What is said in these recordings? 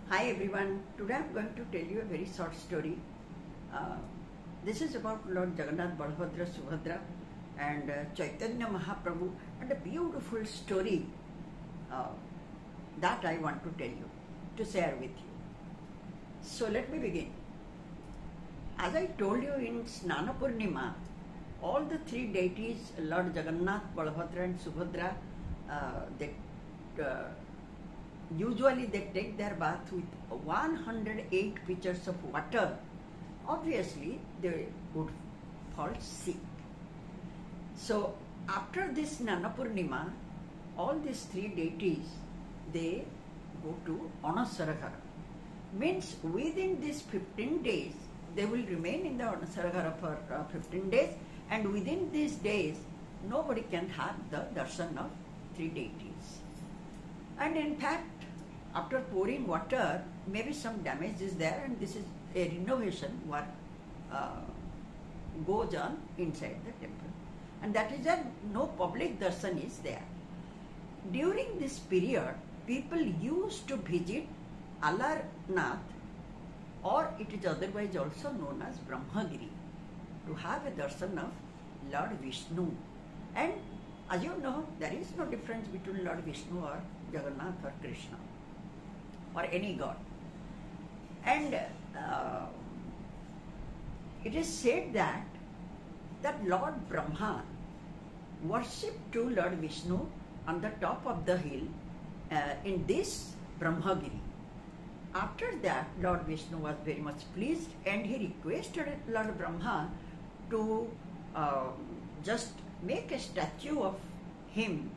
Hi everyone, today I am going to tell you a very short story. This is about Lord Jagannath, Balbhadra, Subhadra and Chaitanya Mahaprabhu, and a beautiful story that I want to tell you, to share with you. So let me begin. As I told you in Snana Purnima, all the three deities, Lord Jagannath, Balbhadra and Subhadra, usually they take their bath with 108 pitchers of water. Obviously, they would fall sick. So, after this Snana Purnima, all these three deities, they go to Anasaraghara. Means within these 15 days, they will remain in the Anasaraghara for 15 days, and within these days, nobody can have the darshan of three deities. And in fact, after pouring water, maybe some damage is there, and this is a renovation work goes on inside the temple. And that is that no public darshan is there. During this period, people used to visit Alarnath, or it is otherwise also known as Brahmagiri, to have a darshan of Lord Vishnu. And as you know, there is no difference between Lord Vishnu or Jagannath or Krishna or any god. And it is said that Lord Brahma worshipped to Lord Vishnu on the top of the hill in this Brahmagiri. After that, Lord Vishnu was very much pleased, and he requested Lord Brahma to just make a statue of him,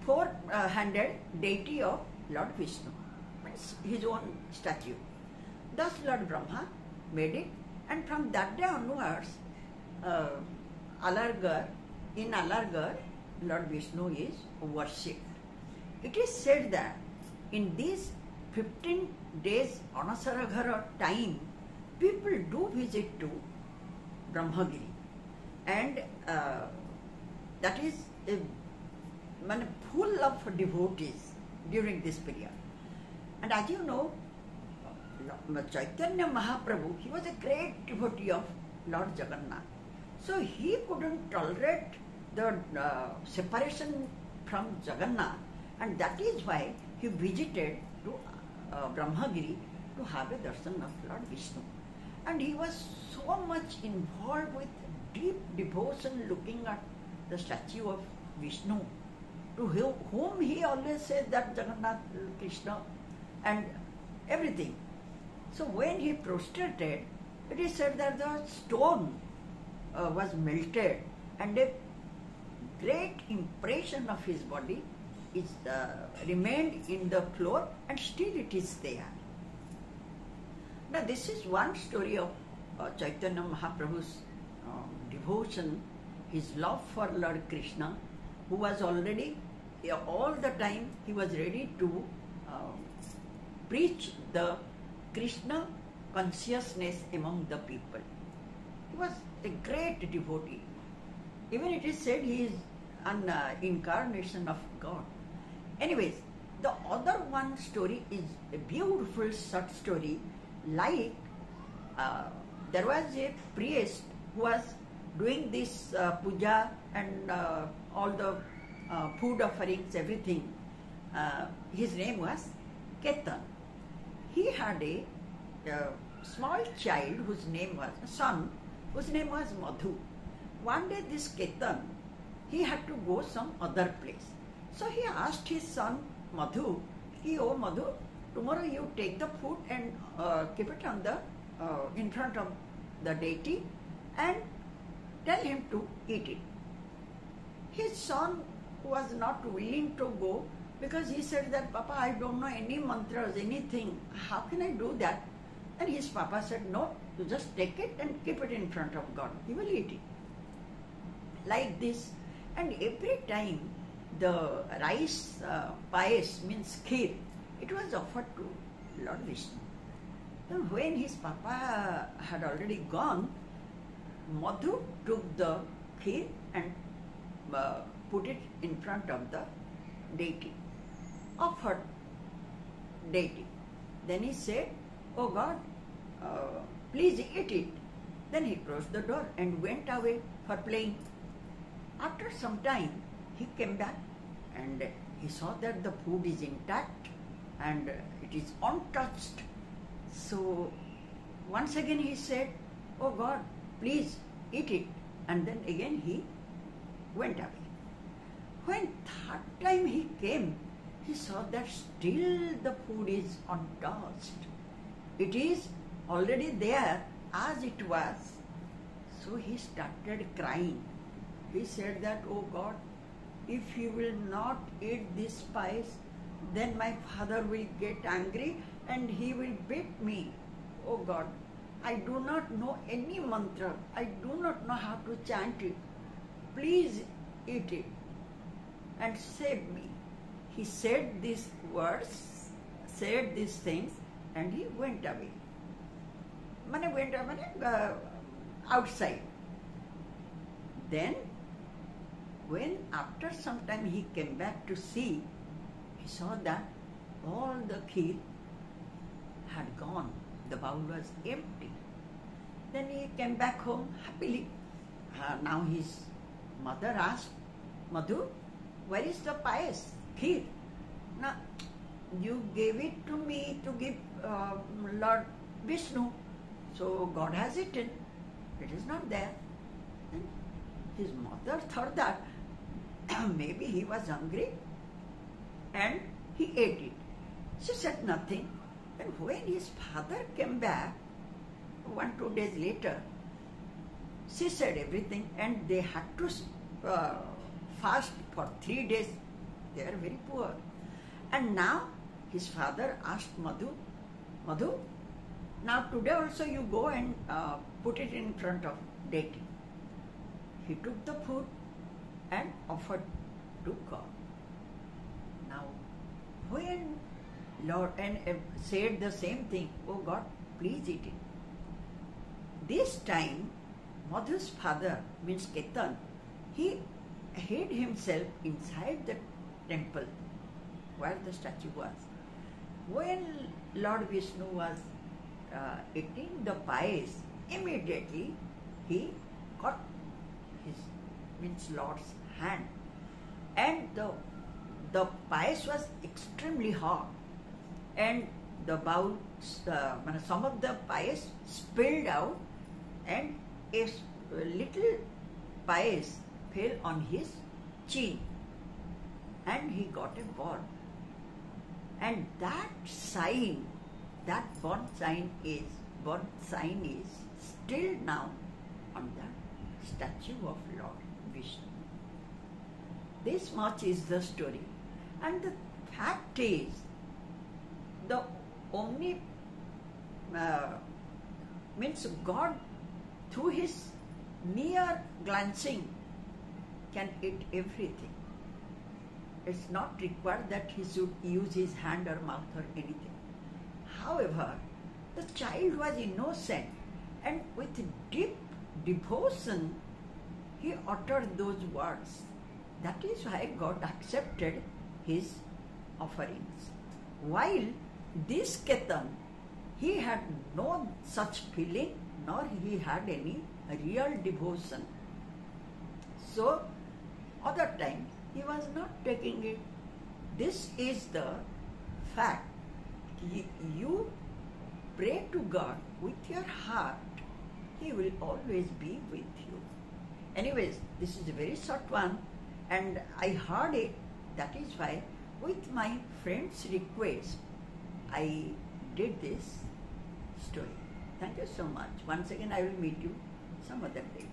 four-handed deity of Lord Vishnu, means his own statue. Thus Lord Brahma made it, and from that day onwards, in Alargar, Lord Vishnu is worshipped. It is said that in these 15 days Anasaraghara time, people do visit to Brahmagiri, and that is full of devotees during this period. And as you know, Chaitanya Mahaprabhu, he was a great devotee of Lord Jagannath. So he couldn't tolerate the separation from Jagannath, and that is why he visited to Brahmagiri to have a darshan of Lord Vishnu. And he was so much involved with deep devotion, looking at the statue of Vishnu, to whom he always said that Jagannath, Krishna and everything. So when he prostrated, it is said that the stone was melted, and a great impression of his body is remained in the floor, and still it is there. Now this is one story of Chaitanya Mahaprabhu's devotion, his love for Lord Krishna, who was already, all the time he was ready to preach the Krishna consciousness among the people. He was a great devotee. Even it is said he is an incarnation of God. Anyways, the other one story is a beautiful short story. Like there was a priest who was doing this puja and all the food offerings, everything. His name was Ketan. He had a small child whose name was, son, whose name was Madhu. One day this Ketan, he had to go some other place. So he asked his son Madhu, "Oh Madhu, tomorrow you take the food and keep it on the in front of the deity and tell him to eat it." His son was not willing to go, because he said that, "Papa, I don't know any mantras, anything. How can I do that?" And his papa said, "No, you just take it and keep it in front of God. He will eat it." Like this. And every time the rice payas, means kheer, it was offered to Lord Vishnu. And when his papa had already gone, Madhu took the kheer and put it in front of the deity, offered deity. Then he said, "Oh God, please eat it." Then he closed the door and went away for playing. After some time, he came back and he saw that the food is intact and it is untouched. So once again he said, "Oh God, please eat it." And then again he went away. When third time he came, he saw that still the food is untouched. It is already there as it was. So he started crying. He said that, "Oh God, if you will not eat this spice, then my father will get angry and he will beat me. Oh God, I do not know any mantra. I do not know how to chant it. Please eat it and save me." He said these words, said these things, and he went away. Outside. Then, when after some time he came back to see, he saw that all the kheer had gone. The bowl was empty. Then he came back home happily. Now his mother asked, "Madhu, where is the pious kheer? Now, you gave it to me to give Lord Vishnu. So God has eaten. It is not there." And his mother thought that maybe he was hungry and he ate it. She said nothing. And when his father came back, 1-2 days later, she said everything, and they had to fast for 3 days. They are very poor. And now his father asked Madhu, "Madhu, now today also you go and put it in front of deity." He took the food and offered to God. Now, when Lord and said the same thing, "Oh God, please eat it." This time, Madhu's father, means Ketan, he hid himself inside the temple where the statue was. When Lord Vishnu was eating the pies, immediately he caught his, means Lord's hand, and the pies was extremely hot, and the bowl, some of the pies spilled out, and a little pies fell on his chin, and he got a burn. And that sign, that burn sign is still now on the statue of Lord Vishnu. This much is the story. And the fact is, the omni means God, through his mere glancing, can eat everything. It's not required that he should use his hand or mouth or anything. However, the child was innocent, and with deep devotion, he uttered those words. That is why God accepted his offerings. While this Ketan, he had no such feeling, nor he had any real devotion. So, other times, he was not taking it. This is the fact. You pray to God with your heart, he will always be with you. Anyways, this is a very short one, and I heard it. That is why, with my friend's request, I did this story. Thank you so much. Once again, I will meet you some other day.